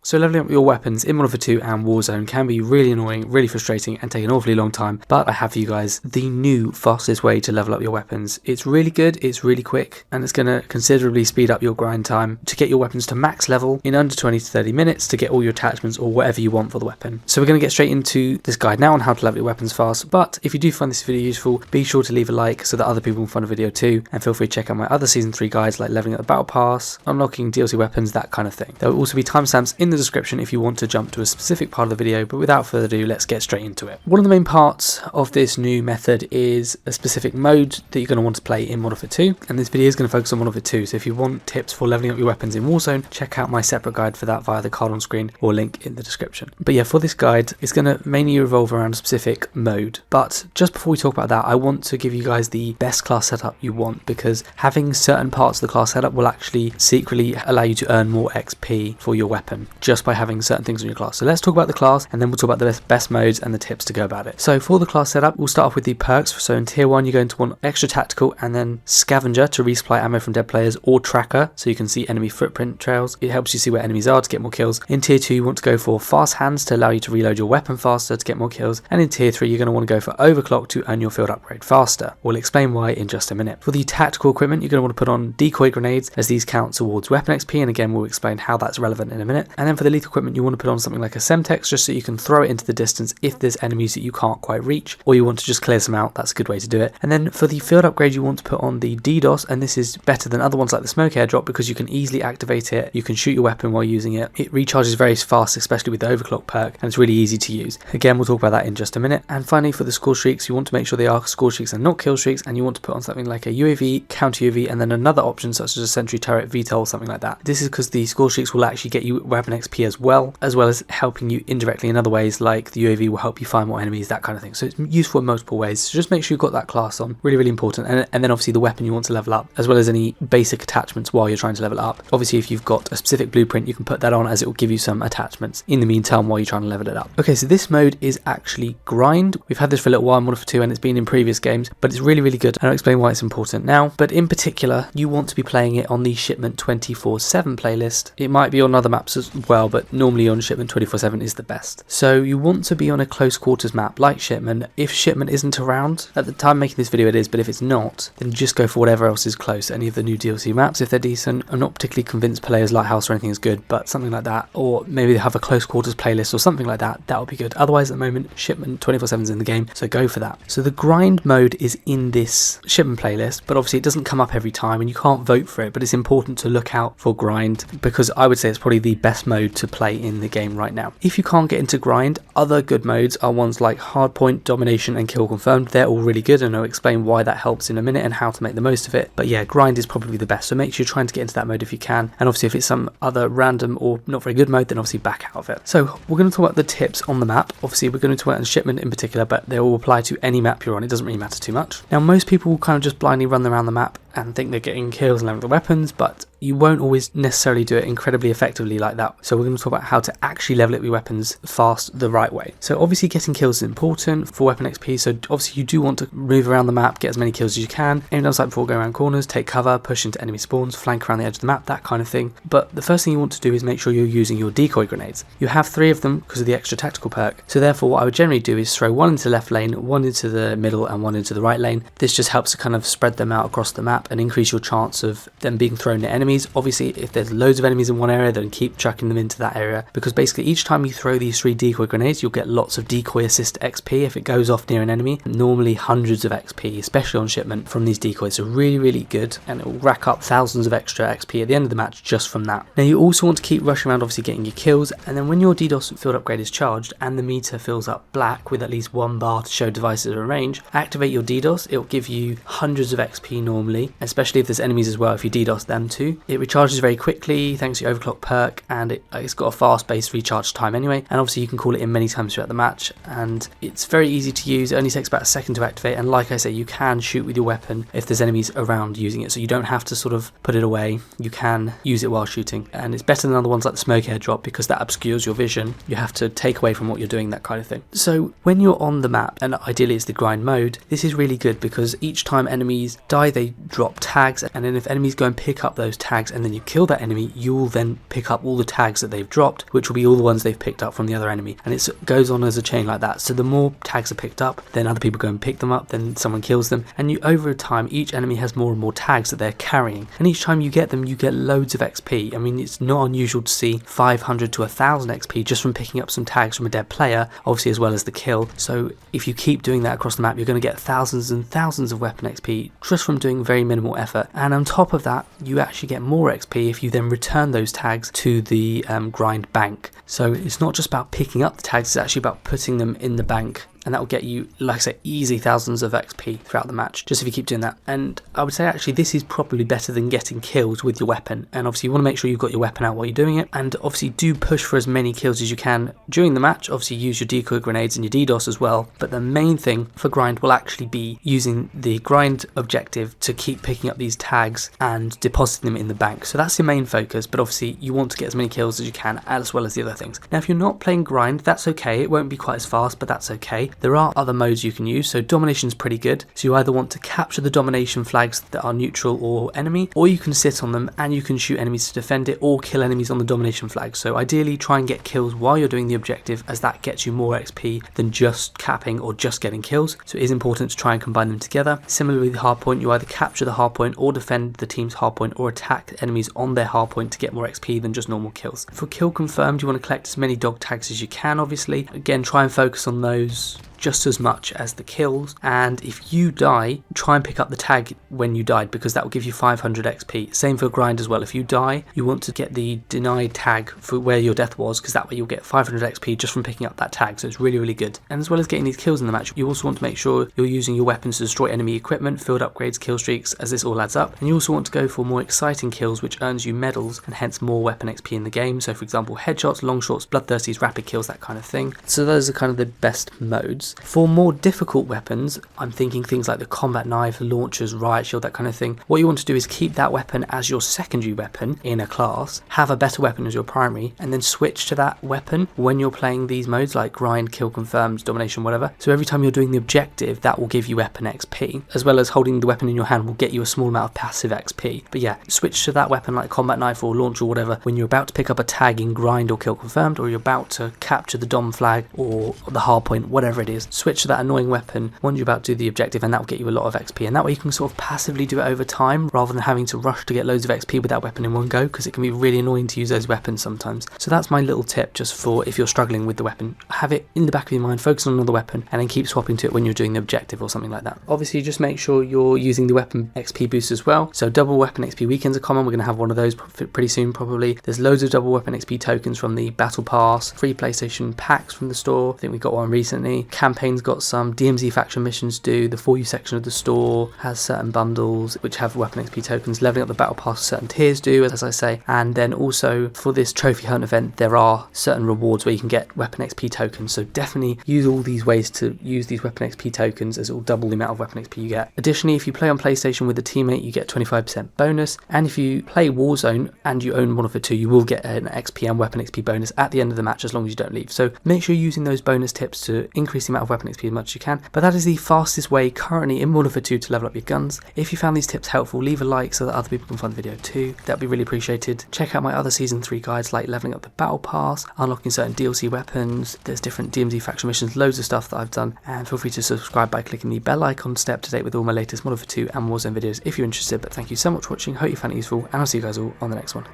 So leveling up your weapons in Modern Warfare 2 and Warzone can be really annoying, really frustrating, and take an awfully long time, but I have for you guys the new fastest way to level up your weapons. It's really good, it's really quick, and it's going to considerably speed up your grind time to get your weapons to max level in under 20 to 30 minutes to get all your attachments or whatever you want for the weapon. So we're going to get straight into this guide now on how to level your weapons fast, but if you do find this video useful, be sure to leave a like so that other people will find the video too, and feel free to check out my other Season 3 guides like leveling up the Battle Pass, unlocking DLC weapons, that kind of thing. There will also be timestamps in the description if you want to jump to a specific part of the video, but without further ado, let's get straight into it. One of the main parts of this new method is a specific mode that you're going to want to play in Modern Warfare 2, and this video is going to focus on Modern Warfare 2, so if you want tips for leveling up your weapons in Warzone, check out my separate guide for that via the card on screen or link in the description. But yeah, for this guide, it's going to mainly revolve around a specific mode, but just before we talk about that, I want to give you guys the best class setup you want, because having certain parts of the class setup will actually secretly allow you to earn more XP for your weapon just by having certain things on your class. So let's talk about the class, and then we'll talk about the best modes and the tips to go about it. So for the class setup, we'll start off with the perks. So in tier 1, you're going to want extra tactical and then scavenger to resupply ammo from dead players, or tracker so you can see enemy footprint trails. It helps you see where enemies are to get more kills. In tier 2, you want to go for fast hands to allow you to reload your weapon faster to get more kills. And in tier 3, you're going to want to go for overclock to earn your field upgrade faster. We'll explain why in just a minute. For the tactical equipment, you're going to want to put on decoy grenades, as these count towards weapon XP, and again we'll explain how that's relevant in a minute. And then for the lethal equipment, you want to put on something like a Semtex just so you can throw it into the distance if there's enemies that you can't quite reach, or you want to just clear some out. That's a good way to do it. And then for the field upgrade, you want to put on the DDoS, and this is better than other ones like the smoke airdrop because you can easily activate it, you can shoot your weapon while using it, it recharges very fast, especially with the overclock perk, and it's really easy to use. Again, we'll talk about that in just a minute. And finally, for the score streaks, you want to make sure they are score streaks and not kill streaks, and you want to put on something like a UAV, counter UAV, and then another option such as a sentry turret, VTOL, something like that. This is because the score streaks will actually get you weapon XP as well as helping you indirectly in other ways, like the UAV will help you find more enemies, that kind of thing. So it's useful in multiple ways. So just make sure you've got that class on, really, really important. And then obviously the weapon you want to level up, as well as any basic attachments while you're trying to level it up. Obviously, if you've got a specific blueprint, you can put that on, as it will give you some attachments in the meantime while you're trying to level it up. Okay, so this mode is actually grind. We've had this for a little while in Modern Warfare 2, and it's been in previous games, but it's really, really good, and I'll explain why it's important now. But in particular, you want to be playing it on the Shipment 24/7 playlist. It might be on other maps as well, but normally on Shipment 24/7 is the best. So you want to be on a close quarters map like Shipment. If Shipment isn't around, at the time making this video it is, but if it's not, then just go for whatever else is close. Any of the new DLC maps, if they're decent. I'm not particularly convinced Players Lighthouse or anything is good, but something like that, or maybe they have a close quarters playlist or something like that, that would be good. Otherwise, at the moment, Shipment 24/7 is in the game, so go for that. So the grind mode is in this Shipment playlist, but obviously it doesn't come up every time and you can't vote for it, but it's important to look out for grind because I would say it's probably the best mode to play in the game right now. If you can't get into grind, other good modes are ones like hardpoint, domination, and kill confirmed. They're all really good, and I'll explain why that helps in a minute and how to make the most of it. But yeah, grind is probably the best, so make sure you're trying to get into that mode if you can, and obviously if it's some other random or not very good mode, then obviously back out of it. So we're going to talk about the tips on the map. Obviously we're going to talk about Shipment in particular, but they all apply to any map you're on. It doesn't really matter too much. Now most people will kind of just blindly run around the map and think they're getting kills and leveling the weapons, but you won't always necessarily do it incredibly effectively like that. So we're going to talk about how to actually level up your weapons fast the right way. So obviously getting kills is important for weapon XP, so obviously you do want to move around the map, get as many kills as you can, aim down sight before going around corners, take cover, push into enemy spawns, flank around the edge of the map, that kind of thing. But the first thing you want to do is make sure you're using your decoy grenades. You have 3 of them because of the extra tactical perk, so therefore what I would generally do is throw 1 into the left lane, 1 into the middle, and 1 into the right lane. This just helps to kind of spread them out across the map and increase your chance of them being thrown at enemies. Obviously if there's loads of enemies in one area, then keep chucking them into that area, because basically each time you throw these 3 decoy grenades, you'll get lots of decoy assist XP if it goes off near an enemy, normally hundreds of XP, especially on Shipment, from these decoys. So really, really good, and it will rack up thousands of extra XP at the end of the match just from that. Now you also want to keep rushing around, obviously getting your kills, and then when your DDoS field upgrade is charged and the meter fills up black with at least 1 bar to show devices are in range, activate your DDoS. It will give you hundreds of XP normally, especially if there's enemies as well, if you DDoS them too. It recharges very quickly thanks to your overclock perk, and it's got a fast based recharge time anyway, and obviously you can call it in many times throughout the match, and it's very easy to use. It only takes about a second to activate, and like I say, you can shoot with your weapon if there's enemies around using it, so you don't have to sort of put it away. You can use it while shooting, and it's better than other ones like the smoke airdrop because that obscures your vision. You have to take away from what you're doing, that kind of thing. So when you're on the map, and ideally it's the grind mode, this is really good because each time enemies die they drop drop tags, and then if enemies go and pick up those tags and then you kill that enemy, you will then pick up all the tags that they've dropped, which will be all the ones they've picked up from the other enemy, and it goes on as a chain like that. So the more tags are picked up, then other people go and pick them up, then someone kills them, and you over time each enemy has more and more tags that they're carrying, and each time you get them you get loads of XP. I mean, it's not unusual to see 500 to 1000 XP just from picking up some tags from a dead player, obviously, as well as the kill. So if you keep doing that across the map, you're going to get thousands and thousands of weapon XP just from doing very minimal effort. And on top of that, you actually get more XP if you then return those tags to the grind bank. So it's not just about picking up the tags, it's actually about putting them in the bank, and that will get you, like I say, easy thousands of XP throughout the match, just if you keep doing that. And I would say actually this is probably better than getting kills with your weapon, and obviously you want to make sure you've got your weapon out while you're doing it, and obviously do push for as many kills as you can during the match. Obviously use your decoy grenades and your DDoS as well, but the main thing for grind will actually be using the grind objective to keep picking up these tags and depositing them in the bank. So that's your main focus, but obviously you want to get as many kills as you can, as well as the other things. Now if you're not playing grind, that's okay, it won't be quite as fast, but that's okay. There are other modes you can use, so domination is pretty good. So you either want to capture the domination flags that are neutral or enemy, or you can sit on them and you can shoot enemies to defend it, or kill enemies on the domination flag. So ideally try and get kills while you're doing the objective, as that gets you more XP than just capping or just getting kills. So it is important to try and combine them together. Similarly with the hardpoint, you either capture the hardpoint or defend the team's hardpoint, or attack enemies on their hardpoint to get more XP than just normal kills. For kill confirmed, you want to collect as many dog tags as you can, obviously. Again, try and focus on those just as much as the kills, and if you die, try and pick up the tag when you died, because that will give you 500 XP. Same for grind as well. If you die, you want to get the denied tag for where your death was, because that way you'll get 500 XP just from picking up that tag. So it's really, really good. And as well as getting these kills in the match, you also want to make sure you're using your weapons to destroy enemy equipment, field upgrades, kill streaks, as this all adds up. And you also want to go for more exciting kills, which earns you medals and hence more weapon XP in the game. So for example, headshots, long shots, bloodthirsties, rapid kills, that kind of thing. So those are kind of the best modes. For more difficult weapons, I'm thinking things like the combat knife, launchers, riot shield, that kind of thing. What you want to do is keep that weapon as your secondary weapon in a class, have a better weapon as your primary, and then switch to that weapon when you're playing these modes like grind, kill confirmed, domination, whatever. So every time you're doing the objective, that will give you weapon XP, as well as holding the weapon in your hand will get you a small amount of passive XP. But yeah, switch to that weapon like combat knife or launcher or whatever when you're about to pick up a tag in grind or kill confirmed, or you're about to capture the dom flag or the hardpoint, whatever it is. Switch to that annoying weapon when you're about to do the objective, and that will get you a lot of XP, and that way you can sort of passively do it over time rather than having to rush to get loads of XP with that weapon in one go, because it can be really annoying to use those weapons sometimes. So that's my little tip, just for if you're struggling with the weapon, have it in the back of your mind, focus on another weapon, and then keep swapping to it when you're doing the objective or something like that. Obviously just make sure you're using the weapon XP boost as well. So double weapon XP weekends are common, we're going to have one of those pretty soon probably. There's loads of double weapon XP tokens from the battle pass, free PlayStation packs from the store, I think we got one recently. Campaign's got some, DMZ faction missions do, the For You section of the store has certain bundles which have weapon XP tokens, leveling up the battle pass certain tiers do, as I say, and then also for this trophy hunt event there are certain rewards where you can get weapon XP tokens, so definitely use all these ways to use these weapon XP tokens, as it will double the amount of weapon XP you get. Additionally, if you play on PlayStation with a teammate, you get 25% bonus, and if you play Warzone and you own Modern Warfare 2, you will get an XP and weapon XP bonus at the end of the match as long as you don't leave. So make sure you're using those bonus tips to increase the amount of weapon XP as much as you can. But that is the fastest way currently in Modern Warfare 2 to level up your guns. If you found these tips helpful, leave a like so that other people can find the video too. That'd be really appreciated. Check out my other Season 3 guides like leveling up the battle pass, unlocking certain DLC weapons, there's different DMZ faction missions, loads of stuff that I've done, and feel free to subscribe by clicking the bell icon to stay up to date with all my latest Modern Warfare 2 and Warzone videos if you're interested. But thank you so much for watching, hope you found it useful, and I'll see you guys all on the next one.